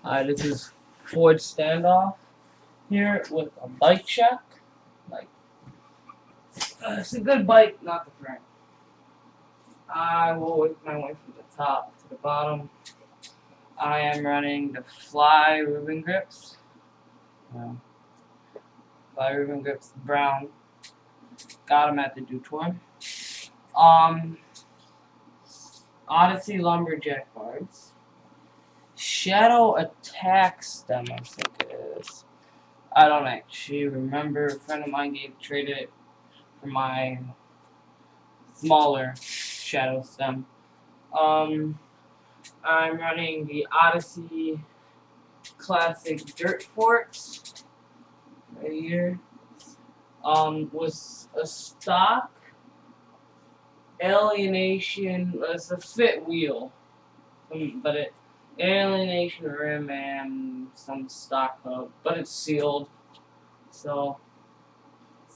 This is Ford Standoff here with a bike check. Like, it's a good bike, not the frame. I will work my way from the top to the bottom. I am running the Fly Ruben grips. Fly Ruben grips brown. Got them at the Dude Tour. Odyssey lumberjack bars. Shadow attack stem, I think it is. I don't actually remember. A friend of mine traded it for my smaller shadow stem. I'm running the Odyssey classic dirt forks right here. Was a stock alienation. It's a fit wheel, but it alienation rim and some stock hub, but it's sealed. So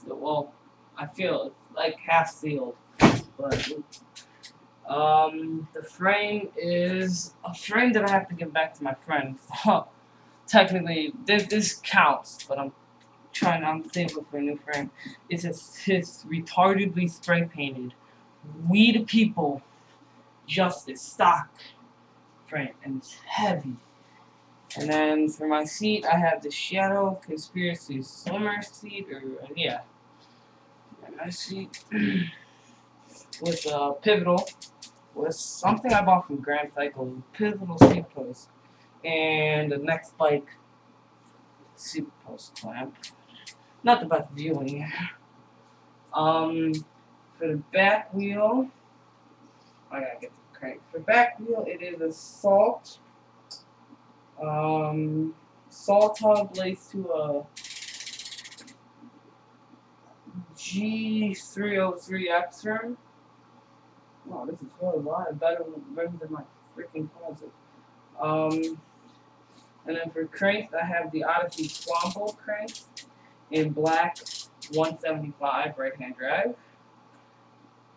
well, I feel it's like half sealed, but the frame is a frame that I have to give back to my friend. Technically, this counts, but I'm thankful for a new frame. It's his retardedly spray painted "We the People Justice" stock frame, and it's heavy. And then for my seat, I have the Shadow Conspiracy Slimmer seat, and my seat with a pivital, with something I bought from Grand Cycle, pivotal seat post, and the next bike seat post clamp. Not the best viewing. For the back wheel, I gotta get the crank. For the back wheel, it is a salt hub laced to a G303 xrim. Wow, this is really wide. Better than my freaking closet. And then for cranks, I have the Odyssey twombolt cranks in black 175 right-hand drive.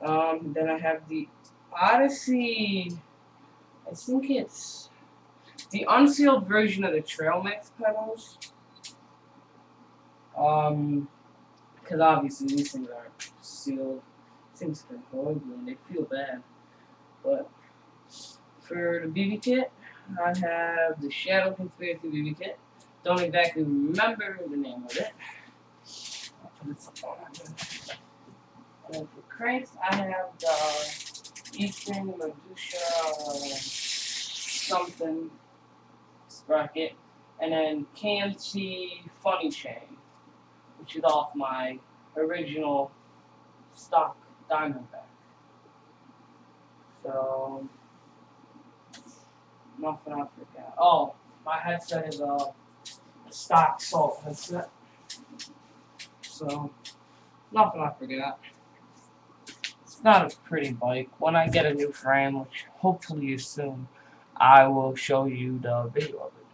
Then I have the Odyssey, I think it's the unsealed version of the Trail Mix pedals. Because obviously these things aren't sealed. These things are horrible and they feel bad. But for the BB kit, I have the Shadow Conspiracy BB kit. Don't exactly remember the name of it. I'll put it somewhere. And for cranks, I have the Eastern Medusa something sprocket, and then KMC Funny Chain, which is off my original stock Diamondback. So nothing I forgot. Oh, my headset is a stock Salt headset. So nothing I forgot. It's not a pretty bike. When I get a new frame, which hopefully is soon, I will show you the video of it.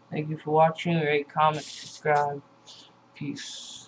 Thank you for watching. Rate, comment, subscribe. Peace.